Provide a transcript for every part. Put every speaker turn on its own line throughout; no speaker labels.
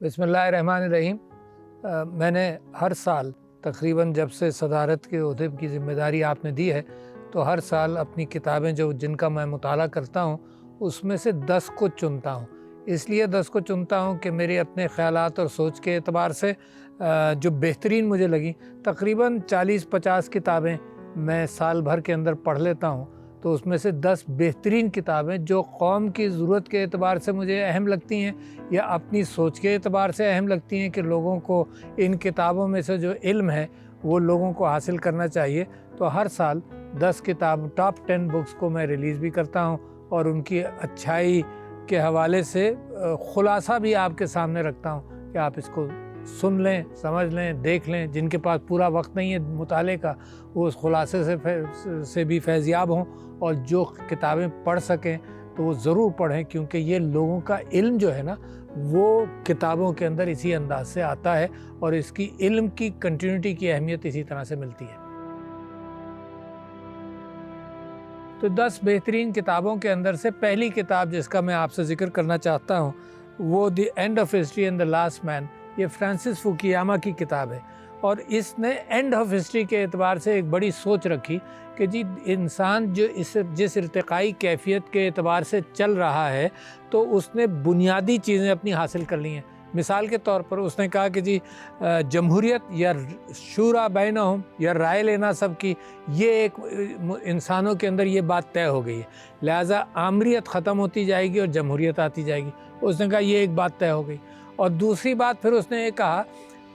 بسم اللہ الرحمن الرحیم۔ میں نے ہر سال تقریباً جب سے صدارت کے عہدے کی ذمہ داری آپ نے دی ہے تو ہر سال اپنی کتابیں جن کا میں مطالعہ کرتا ہوں اس میں سے 10 کو چنتا ہوں۔ اس لیے 10 کو چنتا ہوں کہ میرے اپنے خیالات اور سوچ کے اعتبار سے جو بہترین مجھے لگیں، تقریباً 40-50 کتابیں میں سال بھر کے اندر پڑھ لیتا ہوں، تو اس میں سے 10 بہترین کتابیں جو قوم کی ضرورت کے اعتبار سے مجھے اہم لگتی ہیں یا اپنی سوچ کے اعتبار سے اہم لگتی ہیں کہ لوگوں کو ان کتابوں میں سے جو علم ہے وہ لوگوں کو حاصل کرنا چاہیے، تو ہر سال 10 کتاب ٹاپ 10 بکس کو میں ریلیز بھی کرتا ہوں اور ان کی اچھائی کے حوالے سے خلاصہ بھی آپ کے سامنے رکھتا ہوں کہ آپ اس کو سن لیں، سمجھ لیں، دیکھ لیں۔ جن کے پاس پورا وقت نہیں ہے مطالعے کا وہ اس خلاصے سے بھی فیضیاب ہوں، اور جو کتابیں پڑھ سکیں تو وہ ضرور پڑھیں، کیونکہ یہ لوگوں کا علم جو ہے نا وہ کتابوں کے اندر اسی انداز سے آتا ہے اور اس کی علم کی کنٹینیوٹی کی اہمیت اسی طرح سے ملتی ہے۔ تو 10 بہترین کتابوں کے اندر سے پہلی کتاب جس کا میں آپ سے ذکر کرنا چاہتا ہوں وہ the end of history and the last man, یہ فرانسس فوکویاما کی کتاب ہے، اور اس نے اینڈ آف ہسٹری کے اعتبار سے ایک بڑی سوچ رکھی کہ جی انسان جو جس ارتقائی کیفیت کے اعتبار سے چل رہا ہے تو اس نے بنیادی چیزیں اپنی حاصل کر لی ہیں۔ مثال کے طور پر اس نے کہا کہ جی جمہوریت یا شورا بینہم یا رائے لینا سب کی، یہ ایک انسانوں کے اندر یہ بات طے ہو گئی ہے، لہٰذا آمریت ختم ہوتی جائے گی اور جمہوریت آتی جائے گی۔ اس نے کہا یہ ایک بات طے ہو گئی۔ اور دوسری بات پھر اس نے یہ کہا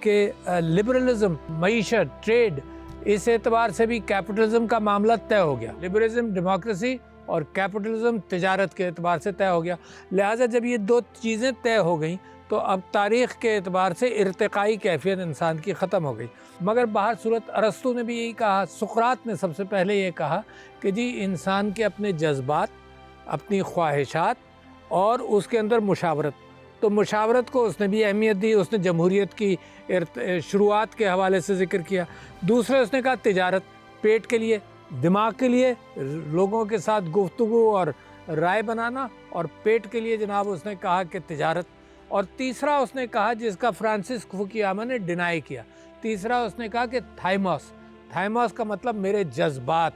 کہ لبرلزم، معیشت، ٹریڈ، اس اعتبار سے بھی کیپٹلزم کا معاملہ طے ہو گیا۔ لبرلزم ڈیموکریسی اور کیپٹلزم تجارت کے اعتبار سے طے ہو گیا، لہٰذا جب یہ دو چیزیں طے ہو گئیں تو اب تاریخ کے اعتبار سے ارتقائی کیفیت انسان کی ختم ہو گئی۔ مگر بہر صورت ارسطو نے بھی یہی کہا، سقراط نے سب سے پہلے یہ کہا کہ جی انسان کے اپنے جذبات، اپنی خواہشات اور اس کے اندر مشاورت، تو مشاورت کو اس نے بھی اہمیت دی۔ اس نے جمہوریت کی شروعات کے حوالے سے ذکر کیا۔ دوسرے اس نے کہا تجارت، پیٹ کے لیے، دماغ کے لیے لوگوں کے ساتھ گفتگو اور رائے بنانا، اور پیٹ کے لیے جناب اس نے کہا کہ تجارت۔ اور تیسرا اس نے کہا جس کا فرانسس فوکویاما نے ڈینائی کیا، تیسرا اس نے کہا کہ تھائموس کا مطلب میرے جذبات،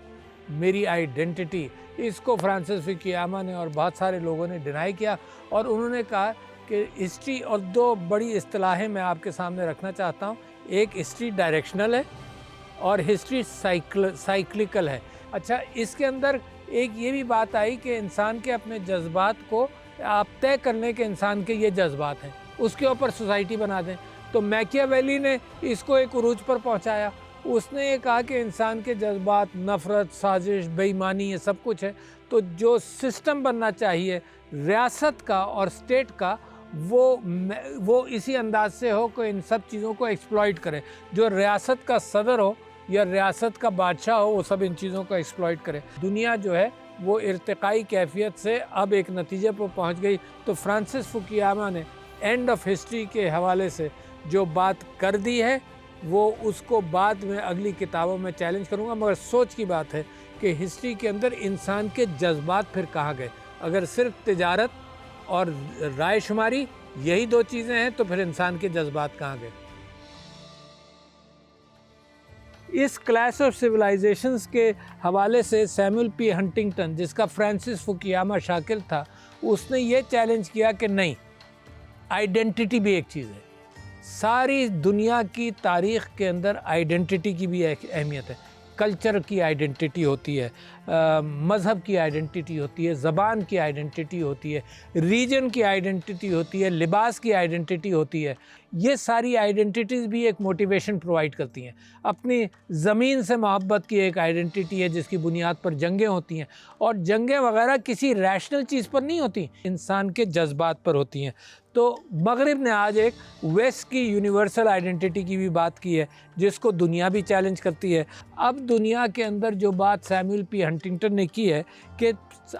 میری آئیڈینٹی، اس کو فرانسس فوکویاما نے اور بہت سارے لوگوں نے ڈینائی کیا، اور انہوں نے کہا کہ ہسٹری، اور دو بڑی اصطلاحیں میں آپ کے سامنے رکھنا چاہتا ہوں، ایک ہسٹری ڈائریکشنل ہے اور ہسٹری سائیکلیکل ہے۔ اچھا، اس کے اندر ایک یہ بھی بات آئی کہ انسان کے اپنے جذبات کو آپ طے کر لیں کہ انسان کے یہ جذبات ہیں، اس کے اوپر سوسائٹی بنا دیں۔ تو میکیاویلی نے اس کو ایک عروج پر پہنچایا۔ اس نے یہ کہا کہ انسان کے جذبات، نفرت، سازش، بے ایمانی، یہ سب کچھ ہے، تو جو سسٹم بننا چاہیے ریاست کا اور اسٹیٹ کا وہ اسی انداز سے ہو کہ ان سب چیزوں کو ایکسپلائٹ کرے۔ جو ریاست کا صدر ہو یا ریاست کا بادشاہ ہو وہ سب ان چیزوں کو ایکسپلائٹ کرے۔ دنیا جو ہے وہ ارتقائی کیفیت سے اب ایک نتیجے پر پہنچ گئی۔ تو فرانسس فوکویاما نے اینڈ آف ہسٹری کے حوالے سے جو بات کر دی ہے وہ اس کو بعد میں اگلی کتابوں میں چیلنج کروں گا، مگر سوچ کی بات ہے کہ ہسٹری کے اندر انسان کے جذبات پھر کہاں گئے؟ اگر صرف تجارت اور رائے شماری یہی دو چیزیں ہیں تو پھر انسان کے جذبات کہاں گئے؟ اس کلیش آف سویلائزیشنز کے حوالے سے سیموئل پی ہنٹنگٹن، جس کا فرانسس فوکویاما شاگرد تھا، اس نے یہ چیلنج کیا کہ نہیں، آئیڈینٹی بھی ایک چیز ہے۔ ساری دنیا کی تاریخ کے اندر آئیڈینٹی کی بھی ایک اہمیت ہے۔ کلچر کی آئیڈینٹی ہوتی ہے، مذہب کی آئیڈینٹی ہوتی ہے، زبان کی آئیڈینٹی ہوتی ہے، ریجن کی آئیڈینٹی ہوتی ہے، لباس کی آئیڈینٹی ہوتی ہے۔ یہ ساری آئیڈینٹیز بھی ایک موٹیویشن پرووائڈ کرتی ہیں۔ اپنی زمین سے محبت کی ایک آئیڈینٹی ہے جس کی بنیاد پر جنگیں ہوتی ہیں، اور جنگیں وغیرہ کسی ریشنل چیز پر نہیں ہوتی، انسان کے جذبات پر ہوتی ہیں۔ تو مغرب نے آج ایک ویسٹ کی یونیورسل آئیڈینٹی کی بھی بات کی ہے جس کو دنیا بھی چیلنج کرتی ہے۔ اب دنیا کے اندر جو بات سیموئل پی ہنٹنگٹن نے کی ہے کہ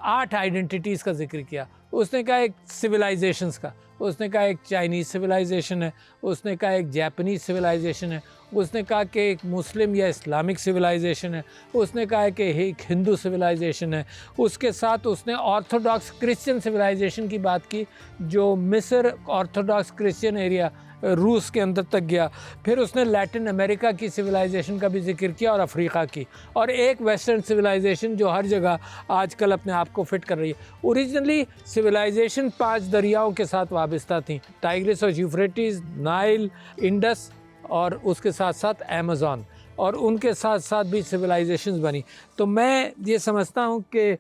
8 آئیڈینٹیز کا ذکر کیا۔ اس نے کہا ایک سویلائزیشنز کا، اس نے کہا ایک چائنیز سویلائزیشن ہے، اس نے کہا ایک جاپنیز سویلائزیشن ہے، اس نے کہا کہ ایک مسلم یا اسلامک سویلائزیشن ہے، اس نے کہا کہ ایک ہندو سویلائزیشن ہے، اس کے ساتھ اس نے آرتھوڈاکس کرسچن سویلائزیشن کی بات کی جو مصر آرتھوڈاکس کرسچن ایریا روس کے اندر تک گیا، پھر اس نے لیٹن امریکہ کی سویلائزیشن کا بھی ذکر کیا اور افریقہ کی، اور ایک ویسٹرن سویلائزیشن جو ہر جگہ آج کل اپنے آپ کو فٹ کر رہی ہے۔ اوریجنلی سویلائزیشن 5 دریاؤں کے ساتھ وابستہ تھیں، ٹائگرس اور یوفریٹس، نائل، انڈس اور اس کے ساتھ ساتھ ایمیزون، اور ان کے ساتھ ساتھ بھی سویلائزیشنز بنی۔ تو میں یہ سمجھتا ہوں کہ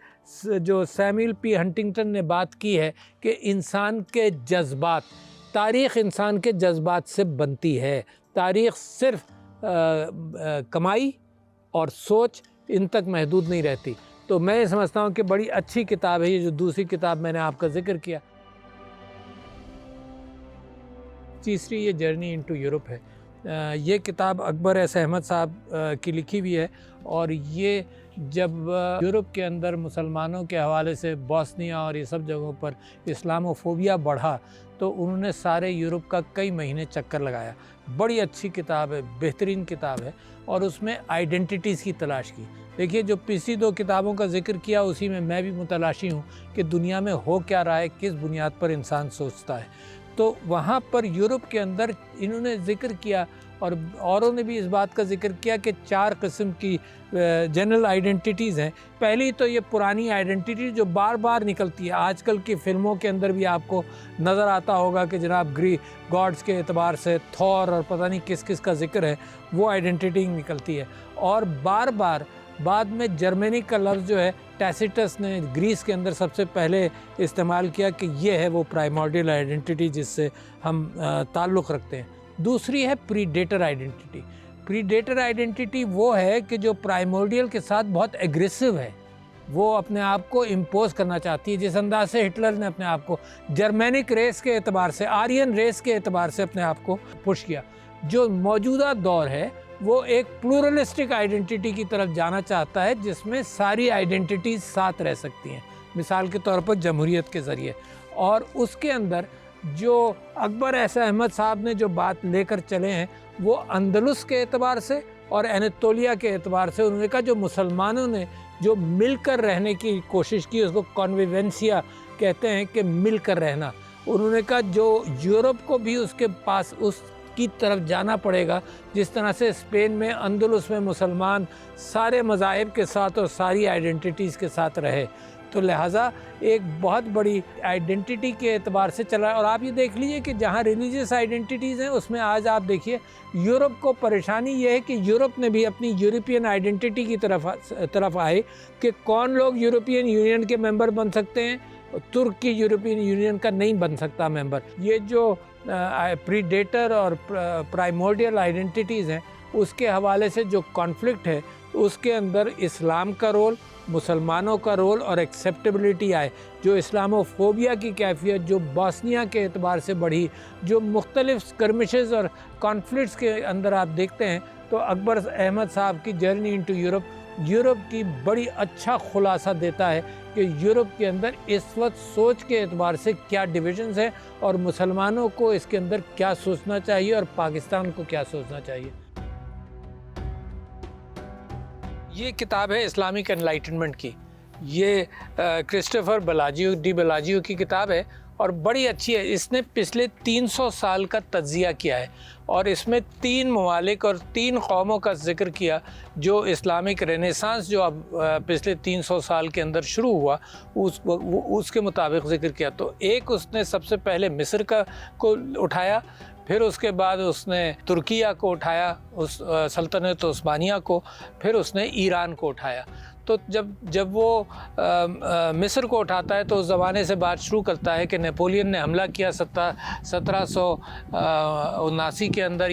جو سیموئل پی ہنٹنگٹن نے بات کی ہے کہ انسان کے جذبات، تاریخ انسان کے جذبات سے بنتی ہے، تاریخ صرف کمائی اور سوچ ان تک محدود نہیں رہتی۔ تو میں یہ سمجھتا ہوں کہ بڑی اچھی کتاب ہے یہ جو دوسری کتاب میں نے آپ کا ذکر کیا۔ تیسری یہ جرنی انٹو یورپ ہے، یہ کتاب اکبر ایس احمد صاحب کی لکھی ہوئی ہے، اور یہ جب یورپ کے اندر مسلمانوں کے حوالے سے بوسنیا اور یہ سب جگہوں پر اسلاموفوبیا بڑھا تو انہوں نے سارے یورپ کا کئی مہینے چکر لگایا۔ بڑی اچھی کتاب ہے، بہترین کتاب ہے، اور اس میں آئیڈینٹیٹیز کی تلاش کی۔ دیکھیے جو پچھلی 2 کتابوں کا ذکر کیا اسی میں بھی متلاشی ہوں کہ دنیا میں ہو کیا رہا ہے، کس بنیاد پر انسان سوچتا ہے۔ تو وہاں پر یورپ کے اندر انہوں نے ذکر کیا، اور اوروں نے بھی اس بات کا ذکر کیا کہ 4 قسم کی جنرل آئیڈینٹیٹیز ہیں۔ پہلی تو یہ پرانی آئیڈینٹیٹی جو بار بار نکلتی ہے، آج کل کی فلموں کے اندر بھی آپ کو نظر آتا ہوگا کہ جناب گاڈز کے اعتبار سے تھور اور پتہ نہیں کس کس کا ذکر ہے، وہ آئیڈینٹیٹی نکلتی ہے۔ اور بار بار بعد میں جرمنی کا لفظ جو ہے ٹیسیٹس نے گریس کے اندر سب سے پہلے استعمال کیا کہ یہ ہے وہ پرائمورڈیل آئیڈینٹیٹی جس سے ہم تعلق رکھتے ہیں۔ دوسری ہے پریڈیٹر آئیڈینٹیٹی۔ پریڈیٹر آئیڈینٹیٹی وہ ہے کہ جو پرائمورڈیل کے ساتھ بہت ایگریسو ہے، وہ اپنے آپ کو امپوز کرنا چاہتی ہے، جس انداز سے ہٹلر نے اپنے آپ کو جرمینک ریس کے اعتبار سے، آرین ریس کے اعتبار سے اپنے آپ کو پش کیا۔ جو موجودہ دور ہے وہ ایک پلورلسٹک آئیڈینٹیٹی کی طرف جانا چاہتا ہے جس میں ساری آئیڈینٹیٹیز ساتھ رہ سکتی ہیں، مثال کے طور پر جمہوریت کے ذریعے۔ اور اس کے اندر جو اکبر ایس احمد صاحب نے جو بات لے کر چلے ہیں وہ اندلس کے اعتبار سے اور انیتولیا کے اعتبار سے، انہوں نے کہا جو مسلمانوں نے جو مل کر رہنے کی کوشش کی، اس کو کنویونسیا کہتے ہیں کہ مل کر رہنا۔ انہوں نے کہا جو یورپ کو بھی اس کے پاس اس کی طرف جانا پڑے گا، جس طرح سے اسپین میں اندلس میں مسلمان سارے مذاہب کے ساتھ اور ساری آئیڈینٹیٹیز کے ساتھ رہے، تو لہٰذا ایک بہت بڑی آئیڈینٹیٹی کے اعتبار سے چلا ہے۔ اور آپ یہ دیکھ لیجئے کہ جہاں ریلیجیس آئیڈینٹیٹیز ہیں اس میں آج آپ دیکھیے یورپ کو پریشانی یہ ہے کہ یورپ نے بھی اپنی یورپین آئیڈینٹیٹی کی طرف آئے کہ کون لوگ یورپین یونین کے ممبر بن سکتے ہیں، ترک کی یورپین یونین کا نہیں بن سکتا ممبر۔ یہ جو پریڈیٹر اور پرائمورڈیل آئیڈینٹیٹیز ہیں اس کے حوالے سے جو کانفلکٹ ہے اس کے اندر اسلام کا رول، مسلمانوں کا رول اور ایکسیپٹیبلٹی آئے۔ جو اسلاموفوبیا کی کیفیت جو بوسنیا کے اعتبار سے بڑھی، جو مختلف اسکرمشز اور کانفلکٹس کے اندر آپ دیکھتے ہیں، تو اکبر احمد صاحب کی جرنی انٹو یورپ کی بڑی اچھا خلاصہ دیتا ہے کہ یورپ کے اندر اس وقت سوچ کے اعتبار سے کیا ڈویژنز ہیں اور مسلمانوں کو اس کے اندر کیا سوچنا چاہیے اور پاکستان کو کیا سوچنا چاہیے۔ یہ کتاب ہے اسلامک انلائٹنمنٹ کی، یہ کرسٹوفر بلاجیو کی کتاب ہے اور بڑی اچھی ہے۔ اس نے پچھلے 300 سال کا تجزیہ کیا ہے اور اس میں 3 ممالک اور 3 قوموں کا ذکر کیا جو اسلامک رینیسانس جو اب پچھلے 300 سال کے اندر شروع ہوا اس کے مطابق ذکر کیا۔ تو ایک اس نے سب سے پہلے مصر کو اٹھایا، پھر اس کے بعد اس نے ترکیہ کو اٹھایا، اس سلطنت عثمانیہ کو، پھر اس نے ایران کو اٹھایا۔ تو جب وہ مصر کو اٹھاتا ہے تو اس زمانے سے بات شروع کرتا ہے کہ نیپولین نے حملہ کیا 1779 کے اندر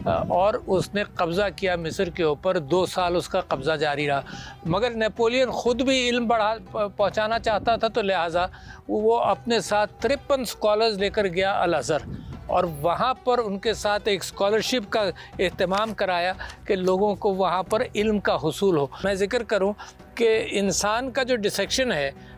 اور اس نے قبضہ کیا مصر کے اوپر، 2 سال اس کا قبضہ جاری رہا، مگر نیپولین خود بھی علم پہنچانا چاہتا تھا، تو لہٰذا وہ اپنے ساتھ 53 اسکالرز لے کر گیا الازہر، اور وہاں پر ان کے ساتھ ایک اسکالرشپ کا اہتمام کرایا کہ لوگوں کو وہاں پر علم کا حصول ہو۔ میں ذکر کروں کہ انسان کا جو ڈسیکشن ہے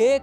1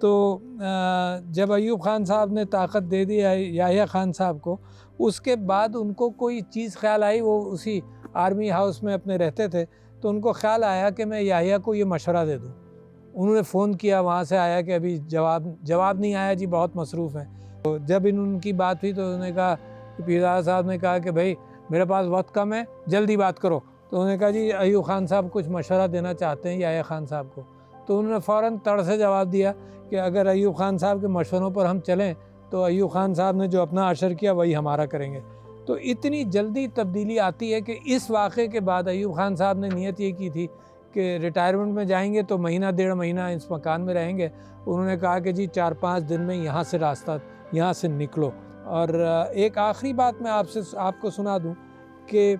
تو جب ایوب خان صاحب نے طاقت دے دی یحییٰ خان صاحب کو، اس کے بعد ان کو کوئی چیز خیال آئی، وہ اسی آرمی ہاؤس میں اپنے رہتے تھے، تو ان کو خیال آیا کہ میں یحییٰ کو یہ مشورہ دے دوں۔ انہوں نے فون کیا، وہاں سے آیا کہ ابھی جواب نہیں آیا جی، بہت مصروف ہیں۔ تو جب ان کی بات ہوئی تو انہوں نے کہا کہ پیرزادہ صاحب نے کہا کہ بھائی میرے پاس وقت کم ہے، جلدی بات کرو۔ تو انہوں نے کہا جی ایوب خان صاحب کچھ مشورہ دینا چاہتے ہیں یحییٰ خان صاحب کو۔ تو انہوں نے فوراً تڑ سے جواب دیا کہ اگر ایوب خان صاحب کے مشوروں پر ہم چلیں تو ایوب خان صاحب نے جو اپنا اشر کیا وہی ہمارا کریں گے۔ تو اتنی جلدی تبدیلی آتی ہے کہ اس واقعے کے بعد ایوب خان صاحب نے نیت یہ کی تھی کہ ریٹائرمنٹ میں جائیں گے تو مہینہ ڈیڑھ مہینہ اس مکان میں رہیں گے۔ انہوں نے کہا کہ جی 4-5 دن میں یہاں سے یہاں سے نکلو۔ اور ایک آخری بات میں آپ کو سنا دوں کہ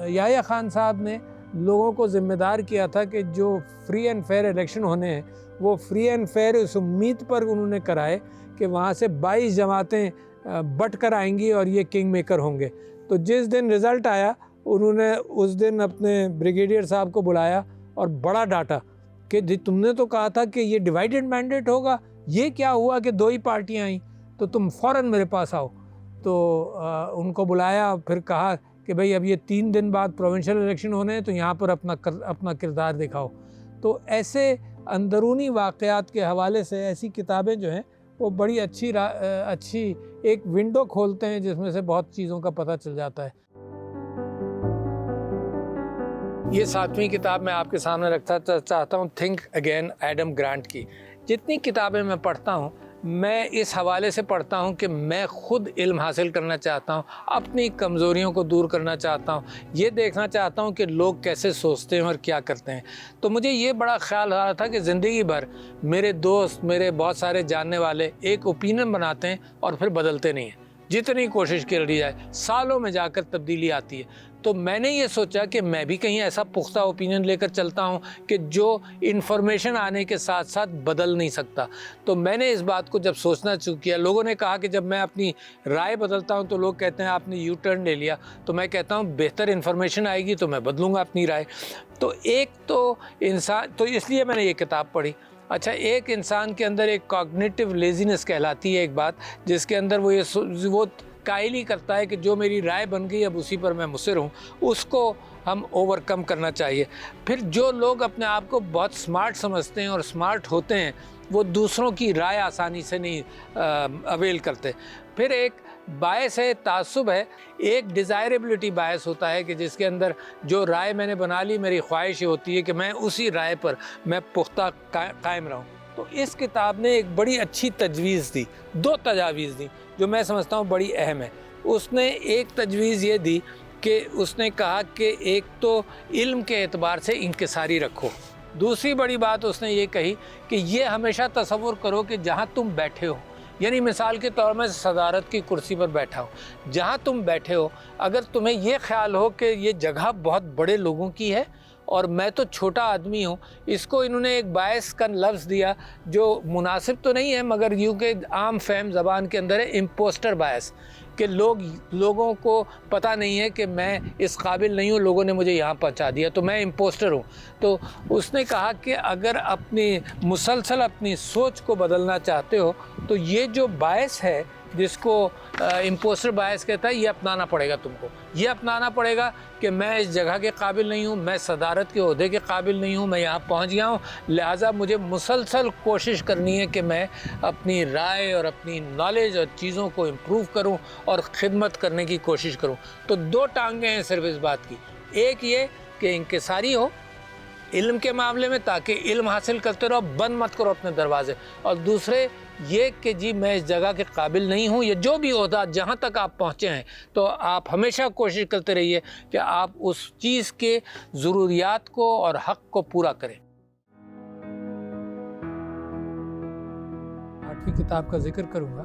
یحییٰ خان صاحب نے لوگوں کو ذمہ دار کیا تھا کہ جو فری اینڈ فیئر الیکشن ہونے ہیں وہ فری اینڈ فیئر اس امید پر انہوں نے کرائے کہ وہاں سے 22 جماعتیں بٹ کر آئیں گی اور یہ کنگ میکر ہوں گے۔ تو جس دن رزلٹ آیا انہوں نے اس دن اپنے بریگیڈیئر صاحب کو بلایا اور بڑا ڈانٹا کہ تم نے تو کہا تھا کہ یہ ڈیوائیڈڈ مینڈیٹ ہوگا، یہ کیا ہوا کہ 2 ہی پارٹیاں آئیں، تو تم فوراً میرے پاس آؤ۔ تو ان کو بلایا، پھر کہا کہ بھئی اب یہ 3 دن بعد پروونشل الیکشن ہونے ہیں تو یہاں پر اپنا کردار دکھاؤ۔ تو ایسے اندرونی واقعات کے حوالے سے ایسی کتابیں جو ہیں وہ بڑی اچھی ایک ونڈو کھولتے ہیں جس میں سے بہت چیزوں کا پتہ چل جاتا ہے۔ یہ 7ویں کتاب میں آپ کے سامنے رکھتا چاہتا ہوں، تھنک اگین، ایڈم گرانٹ کی۔ جتنی کتابیں میں پڑھتا ہوں میں اس حوالے سے پڑھتا ہوں کہ میں خود علم حاصل کرنا چاہتا ہوں، اپنی کمزوریوں کو دور کرنا چاہتا ہوں، یہ دیکھنا چاہتا ہوں کہ لوگ کیسے سوچتے ہیں اور کیا کرتے ہیں۔ تو مجھے یہ بڑا خیال آ رہا تھا کہ زندگی بھر میرے دوست، میرے بہت سارے جاننے والے ایک اوپینین بناتے ہیں اور پھر بدلتے نہیں ہیں، جتنی کوشش کر لی جائے سالوں میں جا کر تبدیلی آتی ہے۔ تو میں نے یہ سوچا کہ میں بھی کہیں ایسا پختہ اوپینین لے کر چلتا ہوں کہ جو انفارمیشن آنے کے ساتھ ساتھ بدل نہیں سکتا۔ تو میں نے اس بات کو جب سوچنا شروع کیا، لوگوں نے کہا کہ جب میں اپنی رائے بدلتا ہوں تو لوگ کہتے ہیں آپ نے یو ٹرن لے لیا، تو میں کہتا ہوں بہتر انفارمیشن آئے گی تو میں بدلوں گا اپنی رائے۔ تو اس لیے میں نے یہ کتاب پڑھی۔ اچھا، ایک انسان کے اندر ایک کوگنیٹو لیزینس کہلاتی ہے ایک بات، جس کے اندر وہ قائل ہی کرتا ہے کہ جو میری رائے بن گئی اب اسی پر میں مصر ہوں، اس کو ہم اوور کم کرنا چاہیے۔ پھر جو لوگ اپنے آپ کو بہت سمارٹ سمجھتے ہیں اور سمارٹ ہوتے ہیں وہ دوسروں کی رائے آسانی سے نہیں اویل کرتے۔ پھر ایک باعث ہے، تعصب ہے، ایک ڈیزائربلٹی باعث ہوتا ہے کہ جس کے اندر جو رائے میں نے بنا لی، میری خواہش یہ ہوتی ہے کہ میں اسی رائے پر میں پختہ قائم رہوں۔ تو اس کتاب نے ایک بڑی اچھی تجویز دی، 2 تجاویز دی جو میں سمجھتا ہوں بڑی اہم ہے۔ اس نے ایک تجویز یہ دی کہ اس نے کہا کہ ایک تو علم کے اعتبار سے انکساری رکھو، دوسری بڑی بات اس نے یہ کہی کہ یہ ہمیشہ تصور کرو کہ جہاں تم بیٹھے ہو، یعنی مثال کے طور میں صدارت کی کرسی پر بیٹھا ہو، جہاں تم بیٹھے ہو اگر تمہیں یہ خیال ہو کہ یہ جگہ بہت بڑے لوگوں کی ہے اور میں تو چھوٹا آدمی ہوں، اس کو انہوں نے ایک باعث کا لفظ دیا جو مناسب تو نہیں ہے مگر یوں کہ عام فہم زبان کے اندر ہے، امپوسٹر باعث، کہ لوگوں کو پتہ نہیں ہے کہ میں اس قابل نہیں ہوں، لوگوں نے مجھے یہاں پہنچا دیا تو میں امپوسٹر ہوں۔ تو اس نے کہا کہ اگر مسلسل اپنی سوچ کو بدلنا چاہتے ہو تو یہ جو باعث ہے جس کو امپوسٹر باعث کہتا ہے، یہ اپنانا پڑے گا تم کو، یہ اپنانا پڑے گا کہ میں اس جگہ کے قابل نہیں ہوں، میں صدارت کے عہدے کے قابل نہیں ہوں، میں یہاں پہنچ گیا ہوں، لہٰذا مجھے مسلسل کوشش کرنی ہے کہ میں اپنی رائے اور اپنی نالج اور چیزوں کو امپروو کروں اور خدمت کرنے کی کوشش کروں۔ تو 2 ٹانگیں ہیں صرف اس بات کی، ایک یہ کہ انکساری ہو علم کے معاملے میں تاکہ علم حاصل کرتے رہو، بند مت کرو اپنے دروازے، اور دوسرے یہ کہ جی میں اس جگہ کے قابل نہیں ہوں، یہ جو بھی عہدہ جہاں تک آپ پہنچے ہیں تو آپ ہمیشہ کوشش کرتے رہیے کہ آپ اس چیز کے ضروریات کو اور حق کو پورا کریں۔ 8ویں کتاب کا ذکر کروں گا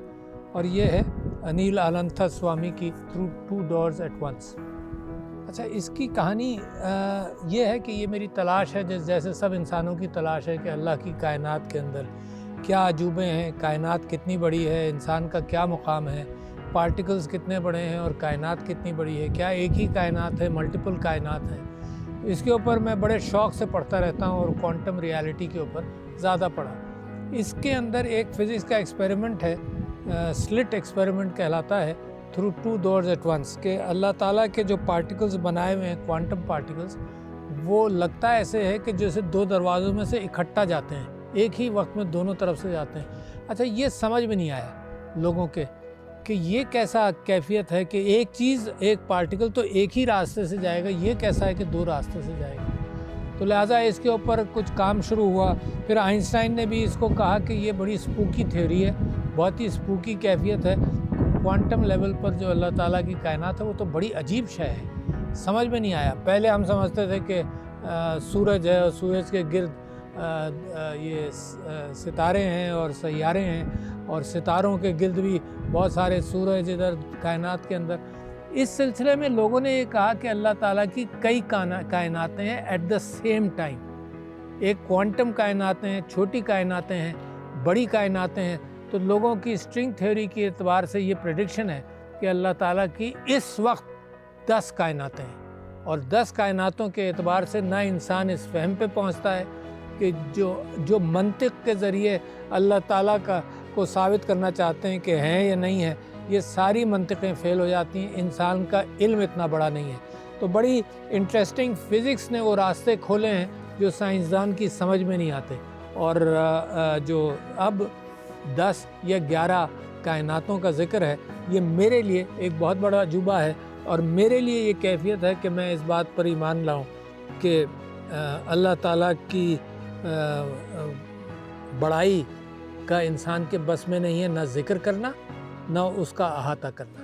اور یہ ہے انیل آننتھا سوامی کی تھرو 2 ڈورز ایٹ ونس۔ اچھا، اس کی کہانی یہ ہے کہ یہ میری تلاش ہے، جیسے سب انسانوں کی تلاش ہے کہ اللہ کی کائنات کے اندر کیا عجوبے ہیں، کائنات کتنی بڑی ہے، انسان کا کیا مقام ہے، پارٹیکلز کتنے بڑے ہیں اور کائنات کتنی بڑی ہے، کیا ایک ہی کائنات ہے، ملٹیپل کائنات ہے۔ اس کے اوپر میں بڑے شوق سے پڑھتا رہتا ہوں اور کوانٹم ریالٹی کے اوپر زیادہ پڑھا۔ اس کے اندر ایک فزکس کا ایکسپیریمنٹ ہے، سلٹ ایکسپیریمنٹ کہلاتا ہے، تھرو 2 doors at once، کہ اللہ تعالیٰ کے جو پارٹیکلز بنائے ہوئے ہیں کوانٹم پارٹیکلز، وہ لگتا ایسے ہے کہ جیسے 2 دروازوں میں سے اکٹھا جاتے ہیں، ایک ہی وقت میں دونوں طرف سے جاتے ہیں۔ اچھا، یہ سمجھ میں نہیں آیا لوگوں کے کہ یہ کیسا کیفیت ہے کہ ایک چیز، ایک پارٹیکل تو ایک ہی راستے سے جائے گا، یہ کیسا ہے کہ 2 راستے سے جائے گا؟ تو لہٰذا اس کے اوپر کچھ کام شروع ہوا۔ پھر آئنسٹائن نے بھی اس کو کہا کہ یہ بڑی اسپوکی تھیوری ہے، بہت ہی اسپوکی کیفیت ہے، کوانٹم لیول پر جو اللہ تعالیٰ کی کائنات ہے وہ تو بڑی عجیب شے ہے، سمجھ میں نہیں آیا۔ پہلے ہم سمجھتے تھے کہ سورج ہے اور سورج کے گرد یہ ستارے ہیں اور سیارے ہیں، اور ستاروں کے گرد بھی بہت سارے سورج ادھر کائنات کے اندر۔ اس سلسلے میں لوگوں نے یہ کہا کہ اللہ تعالیٰ کی کئی کائناتیں ہیں ایٹ دا سیم ٹائم، ایک کوانٹم کائناتیں ہیں، چھوٹی کائناتیں ہیں، بڑی کائناتیں ہیں۔ تو لوگوں کی اسٹرنگ تھیوری کے اعتبار سے یہ پریڈکشن ہے کہ اللہ تعالیٰ کی اس وقت 10 کائناتیں ہیں، اور 10 کائناتوں کے اعتبار سے نہ انسان اس فہم پہ پہنچتا ہے کہ جو منطق کے ذریعے اللہ تعالیٰ کو ثابت کرنا چاہتے ہیں کہ ہیں یا نہیں ہیں، یہ ساری منطقیں فیل ہو جاتی ہیں، انسان کا علم اتنا بڑا نہیں ہے۔ تو بڑی انٹرسٹنگ فزکس نے وہ راستے کھولے ہیں جو سائنسدان کی سمجھ میں نہیں آتے، اور جو اب 10 یا 11 کائناتوں کا ذکر ہے، یہ میرے لیے ایک بہت بڑا عجوبہ ہے، اور میرے لیے یہ کیفیت ہے کہ میں اس بات پر ایمان لاؤں کہ اللہ تعالیٰ کی بڑائی کا انسان کے بس میں نہیں ہے، نہ ذکر کرنا نہ اس کا احاطہ کرنا۔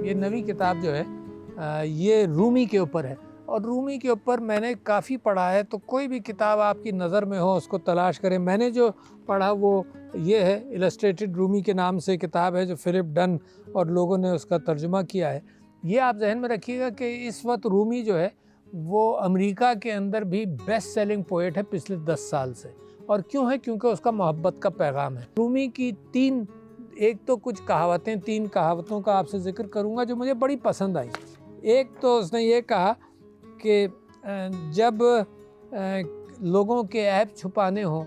یہ نویں کتاب جو ہے یہ رومی کے اوپر ہے، اور رومی کے اوپر میں نے کافی پڑھا ہے، تو کوئی بھی کتاب آپ کی نظر میں ہو اس کو تلاش کریں۔ میں نے جو پڑھا وہ یہ ہے، السٹریٹڈ رومی کے نام سے کتاب ہے جو فلپ ڈن اور لوگوں نے اس کا ترجمہ کیا ہے۔ یہ آپ ذہن میں رکھیے گا کہ اس وقت رومی جو ہے وہ امریکہ کے اندر بھی بیسٹ سیلنگ پوئٹ ہے پچھلے 10 سال سے، اور کیوں ہے؟ کیونکہ اس کا محبت کا پیغام ہے۔ رومی کی ایک تو کچھ کہاوتیں، 3 کہاوتوں کا آپ سے ذکر کروں گا جو مجھے بڑی پسند آئی۔ ایک تو اس نے یہ کہا کہ جب لوگوں کے عیب چھپانے ہوں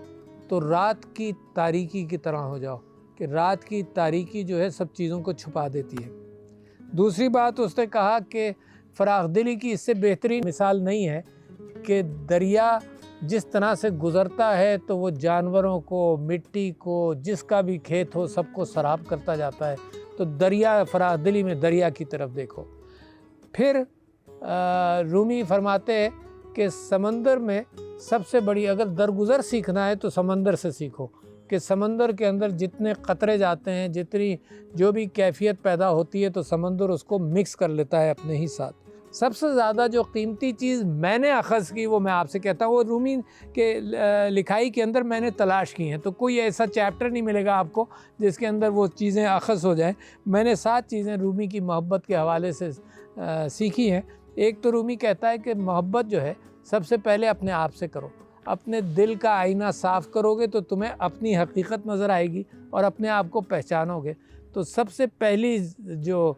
تو رات کی تاریکی کی طرح ہو جاؤ، کہ رات کی تاریکی جو ہے سب چیزوں کو چھپا دیتی ہے۔ دوسری بات اس نے کہا کہ فراخ دلی کی اس سے بہترین مثال نہیں ہے کہ دریا جس طرح سے گزرتا ہے تو وہ جانوروں کو، مٹی کو، جس کا بھی کھیت ہو سب کو سراب کرتا جاتا ہے، تو دریا، فراخ دلی میں دریا کی طرف دیکھو۔ پھر رومی فرماتے ہیں کہ سمندر میں سب سے بڑی، اگر درگزر سیکھنا ہے تو سمندر سے سیکھو، کہ سمندر کے اندر جتنے قطرے جاتے ہیں، جتنی جو بھی کیفیت پیدا ہوتی ہے تو سمندر اس کو مکس کر لیتا ہے اپنے ہی ساتھ۔ سب سے زیادہ جو قیمتی چیز میں نے اخذ کی وہ میں آپ سے کہتا ہوں، وہ رومی کے لکھائی کے اندر میں نے تلاش کی ہیں، تو کوئی ایسا چیپٹر نہیں ملے گا آپ کو جس کے اندر وہ چیزیں اخذ ہو جائیں۔ میں نے 7 چیزیں رومی کی محبت کے حوالے سے سیکھی ہیں۔ ایک تو رومی کہتا ہے کہ محبت جو ہے سب سے پہلے اپنے آپ سے کرو، اپنے دل کا آئینہ صاف کرو گے تو تمہیں اپنی حقیقت نظر آئے گی اور اپنے آپ کو پہچانو گے۔ تو سب سے پہلی جو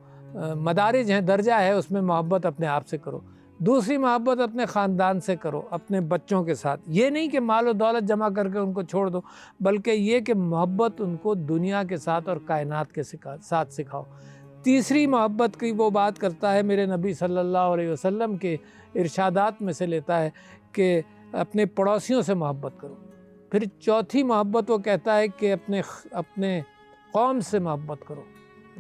مدارج ہیں، درجہ ہے، اس میں محبت اپنے آپ سے کرو۔ دوسری محبت اپنے خاندان سے کرو، اپنے بچوں کے ساتھ۔ یہ نہیں کہ مال و دولت جمع کر کے ان کو چھوڑ دو، بلکہ یہ کہ محبت ان کو دنیا کے ساتھ اور کائنات کے ساتھ سکھاؤ۔ تیسری محبت کی وہ بات کرتا ہے، میرے نبی صلی اللہ علیہ وسلم کے ارشادات میں سے لیتا ہے کہ اپنے پڑوسیوں سے محبت کرو۔ پھر چوتھی محبت وہ کہتا ہے کہ اپنے قوم سے محبت کرو،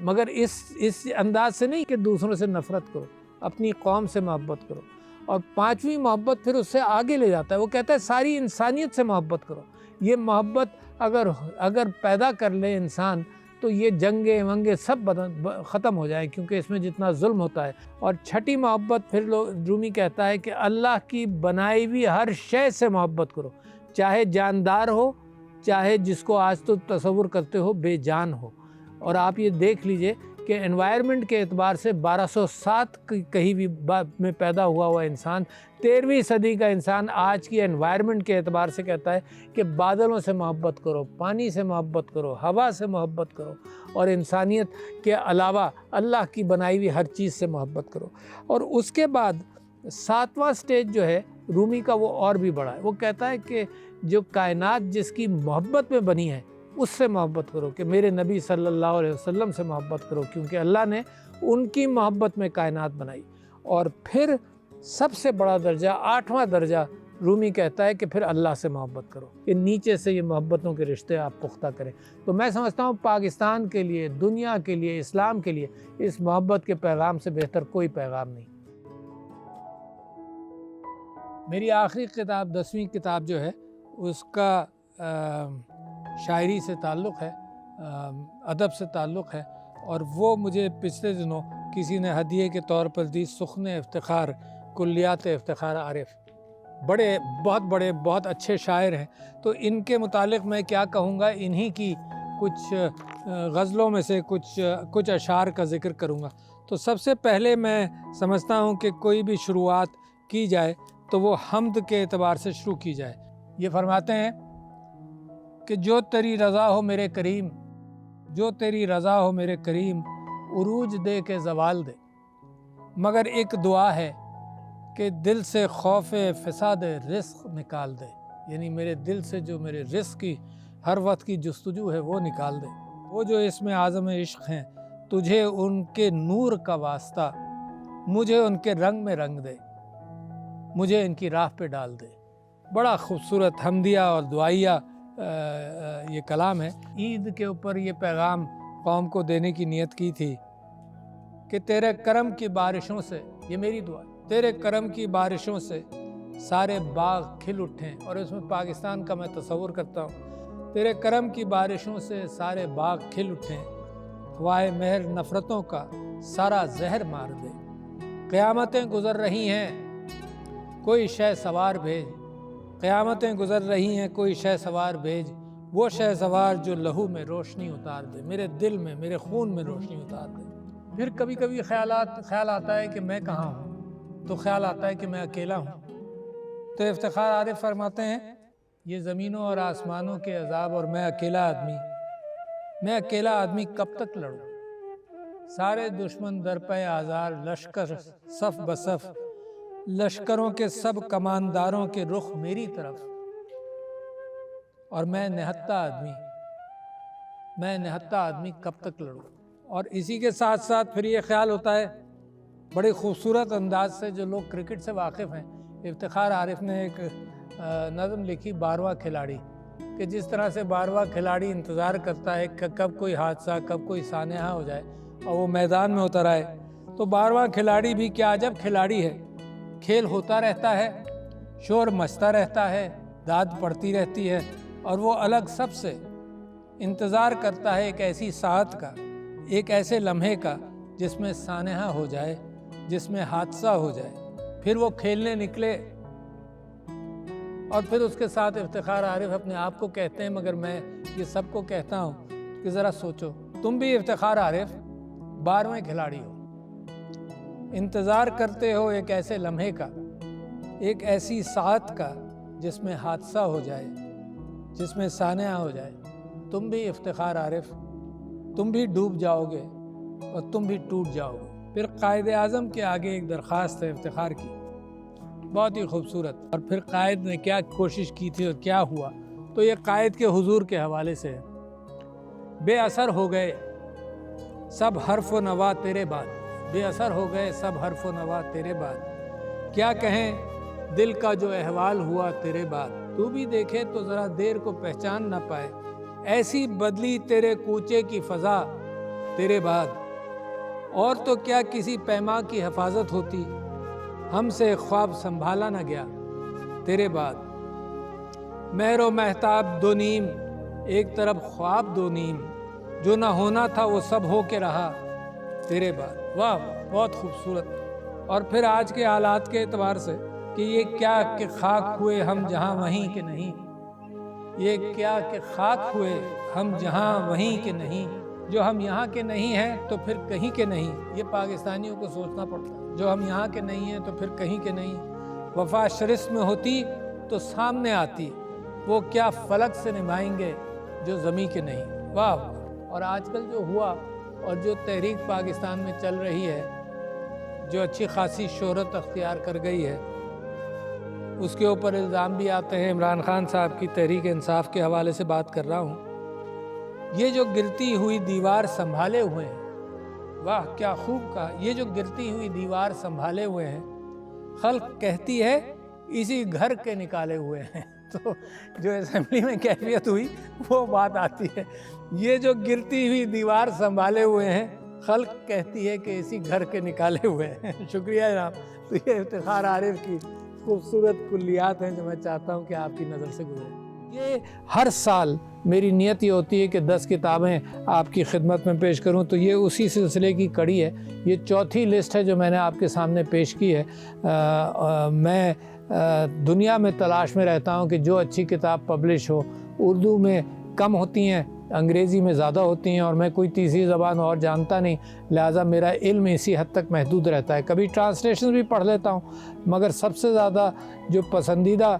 مگر اس انداز سے نہیں کہ دوسروں سے نفرت کرو، اپنی قوم سے محبت کرو۔ اور 5ویں محبت پھر اس سے آگے لے جاتا ہے، وہ کہتا ہے ساری انسانیت سے محبت کرو۔ یہ محبت اگر پیدا کر لے انسان تو یہ جنگیں ونگیں سب ختم ہو جائیں، کیونکہ اس میں جتنا ظلم ہوتا ہے۔ اور 6ٹھی محبت پھر رومی کہتا ہے کہ اللہ کی بنائی ہوئی ہر شے سے محبت کرو، چاہے جاندار ہو، چاہے جس کو آج تو تصور کرتے ہو بے جان ہو۔ اور آپ یہ دیکھ لیجئے کہ انوائرمنٹ کے اعتبار سے 1207 کہیں بھی میں پیدا ہوا انسان، 13ویں صدی کا انسان آج کی انوائرمنٹ کے اعتبار سے کہتا ہے کہ بادلوں سے محبت کرو، پانی سے محبت کرو، ہوا سے محبت کرو، اور انسانیت کے علاوہ اللہ کی بنائی ہوئی ہر چیز سے محبت کرو۔ اور اس کے بعد 7واں سٹیج جو ہے رومی کا وہ اور بھی بڑا ہے. وہ کہتا ہے کہ جو کائنات جس کی محبت میں بنی ہے اس سے محبت کرو، کہ میرے نبی صلی اللہ علیہ وسلم سے محبت کرو، کیونکہ اللہ نے ان کی محبت میں کائنات بنائی. اور پھر سب سے بڑا درجہ، 8واں درجہ، رومی کہتا ہے کہ پھر اللہ سے محبت کرو، کہ نیچے سے یہ محبتوں کے رشتے آپ پختہ کریں. تو میں سمجھتا ہوں پاکستان کے لیے، دنیا کے لیے، اسلام کے لیے اس محبت کے پیغام سے بہتر کوئی پیغام نہیں. میری آخری کتاب 10ویں کتاب جو ہے اس کا شاعری سے تعلق ہے، ادب سے تعلق ہے، اور وہ مجھے پچھلے دنوں کسی نے ہدیے کے طور پر دی. سخن افتخار، کلیات افتخار عارف. بہت اچھے شاعر ہیں. تو ان کے متعلق میں کیا کہوں گا، انہی کی کچھ غزلوں میں سے کچھ اشعار کا ذکر کروں گا. تو سب سے پہلے میں سمجھتا ہوں کہ کوئی بھی شروعات کی جائے تو وہ حمد کے اعتبار سے شروع کی جائے. یہ فرماتے ہیں کہ جو تیری رضا ہو میرے کریم، جو تیری رضا ہو میرے کریم، عروج دے کے زوال دے. مگر ایک دعا ہے کہ دل سے خوف فساد رزق نکال دے. یعنی میرے دل سے جو میرے رزق کی ہر وقت کی جستجو ہے وہ نکال دے. وہ جو اس میں اعظم عشق ہیں، تجھے ان کے نور کا واسطہ، مجھے ان کے رنگ میں رنگ دے، مجھے ان کی راہ پہ ڈال دے. بڑا خوبصورت حمدیہ اور دعائیہ یہ کلام ہے. عید کے اوپر یہ پیغام قوم کو دینے کی نیت کی تھی کہ تیرے کرم کی بارشوں سے، یہ میری دعا ہے، تیرے کرم کی بارشوں سے سارے باغ کھل اٹھیں. اور اس میں پاکستان کا میں تصور کرتا ہوں. تیرے کرم کی بارشوں سے سارے باغ کھل اٹھیں، ہوائے مہر نفرتوں کا سارا زہر مار دے. قیامتیں گزر رہی ہیں کوئی شہ سوار بھیج، قیامتیں گزر رہی ہیں کوئی شہ سوار بھیج، وہ شہ سوار جو لہو میں روشنی اتار دے، میرے دل میں، میرے خون میں روشنی اتار دے. پھر کبھی کبھی خیال آتا ہے کہ میں کہاں ہوں، تو خیال آتا ہے کہ میں اکیلا ہوں. تو افتخار عارف فرماتے ہیں یہ زمینوں اور آسمانوں کے عذاب اور میں اکیلا آدمی کب تک لڑوں. سارے دشمن در پہ آزار، لشکر صف بصف، لشکروں کے سب کمانداروں کے رخ میری طرف، اور میں نہتہ آدمی کب تک لڑوں. اور اسی کے ساتھ ساتھ پھر یہ خیال ہوتا ہے بڑے خوبصورت انداز سے، جو لوگ کرکٹ سے واقف ہیں، افتخار عارف نے ایک نظم لکھی 12واں کھلاڑی، کہ جس طرح سے 12واں کھلاڑی انتظار کرتا ہے کہ کب کوئی حادثہ، کب کوئی سانحہ ہو جائے اور وہ میدان میں اتر آئے. تو 12واں کھلاڑی بھی کیا عجب کھلاڑی ہے. کھیل ہوتا رہتا ہے، شور مچتا رہتا ہے، داد پڑتی رہتی ہے، اور وہ الگ سب سے انتظار کرتا ہے ایک ایسی ساعت کا، ایک ایسے لمحے کا جس میں سانحہ ہو جائے، جس میں حادثہ ہو جائے. پھر وہ کھیلنے نکلے. اور پھر اس کے ساتھ افتخار عارف اپنے آپ کو کہتے ہیں، مگر میں یہ سب کو کہتا ہوں کہ ذرا سوچو، تم بھی افتخار عارف 12ویں کھلاڑی ہو، انتظار کرتے ہو ایک ایسے لمحے کا، ایک ایسی ساعت کا جس میں حادثہ ہو جائے، جس میں سانحہ ہو جائے. تم بھی افتخار عارف، تم بھی ڈوب جاؤ گے اور تم بھی ٹوٹ جاؤ گے. پھر قائد اعظم کے آگے ایک درخواست ہے افتخار کی، بہت ہی خوبصورت. اور پھر قائد نے کیا کوشش کی تھی اور کیا ہوا، تو یہ قائد کے حضور کے حوالے سے ہے. بے اثر ہو گئے سب حرف و نوا تیرے بعد، بے اثر ہو گئے سب حرف و نوا تیرے بعد، کیا کہیں دل کا جو احوال ہوا تیرے بعد. تو بھی دیکھے تو ذرا دیر کو پہچان نہ پائے، ایسی بدلی تیرے کوچے کی فضا تیرے بعد. اور تو کیا کسی پیما کی حفاظت ہوتی، ہم سے خواب سنبھالا نہ گیا تیرے بعد. مہر و مہتاب دو نیم، ایک طرف خواب دو نیم، جو نہ ہونا تھا وہ سب ہو کے رہا تیرے بعد. واہ، بہت خوبصورت. اور پھر آج کے حالات کے اعتبار سے کہ یہ کیا کہ خاک ہوئے ہم جہاں وہیں کہ نہیں، یہ کیا کہ خاک ہوئے ہم جہاں وہیں کہ نہیں، جو ہم یہاں کے نہیں ہیں تو پھر کہیں کے نہیں. یہ پاکستانیوں کو سوچنا پڑتا ہے، جو ہم یہاں کے نہیں ہیں تو پھر کہیں کے نہیں. وفا شرس میں ہوتی تو سامنے آتی، وہ کیا فلک سے نبھائیں گے جو زمیں کے نہیں. واہ. اور آج کل جو ہوا اور جو تحریک پاکستان میں چل رہی ہے، جو اچھی خاصی شہرت اختیار کر گئی ہے، اس کے اوپر الزام بھی آتے ہیں. عمران خان صاحب کی تحریک انصاف کے حوالے سے بات کر رہا ہوں. یہ جو گرتی ہوئی دیوار سنبھالے ہوئے ہیں، واہ کیا خوب کہا، یہ جو گرتی ہوئی دیوار سنبھالے ہوئے ہیں، خلق کہتی ہے اسی گھر کے نکالے ہوئے ہیں. تو جو اسمبلی میں کیفیت ہوئی وہ بات آتی ہے. یہ جو گرتی ہوئی دیوار سنبھالے ہوئے ہیں، خلق کہتی ہے کہ اسی گھر کے نکالے ہوئے ہیں. شکریہ جناب. تو یہ افتخار عارف کی خوبصورت کلیات ہیں جو میں چاہتا ہوں کہ آپ کی نظر سے گزرے. یہ ہر سال میری نیت یہ ہوتی ہے کہ 10 کتابیں آپ کی خدمت میں پیش کروں، تو یہ اسی سلسلے کی کڑی ہے. یہ چوتھی لسٹ ہے جو میں نے آپ کے سامنے پیش کی ہے. میں دنیا میں تلاش میں رہتا ہوں کہ جو اچھی کتاب پبلش ہو. اردو میں کم ہوتی ہیں، انگریزی میں زیادہ ہوتی ہیں، اور میں کوئی تیسری زبان اور جانتا نہیں، لہٰذا میرا علم اسی حد تک محدود رہتا ہے. کبھی ٹرانسلیشن بھی پڑھ لیتا ہوں، مگر سب سے زیادہ جو پسندیدہ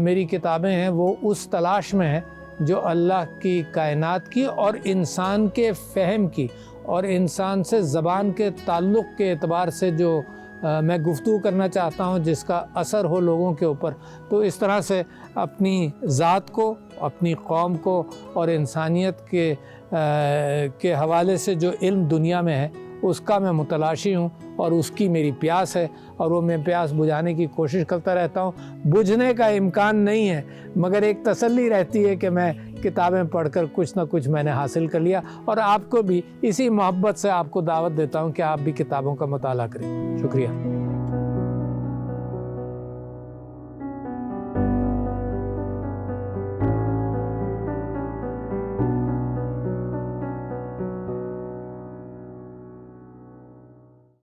میری کتابیں ہیں وہ اس تلاش میں ہیں جو اللہ کی کائنات کی اور انسان کے فہم کی اور انسان سے زبان کے تعلق کے اعتبار سے جو میں گفتگو کرنا چاہتا ہوں، جس کا اثر ہو لوگوں کے اوپر. تو اس طرح سے اپنی ذات کو، اپنی قوم کو اور انسانیت کے حوالے سے جو علم دنیا میں ہے اس کا میں متلاشی ہوں، اور اس کی میری پیاس ہے، اور وہ میں پیاس بجھانے کی کوشش کرتا رہتا ہوں. بجھنے کا امکان نہیں ہے، مگر ایک تسلی رہتی ہے کہ میں کتابیں پڑھ کر کچھ نہ کچھ میں نے حاصل کر لیا. اور آپ کو بھی اسی محبت سے آپ کو دعوت دیتا ہوں کہ آپ بھی کتابوں کا مطالعہ کریں. شکریہ.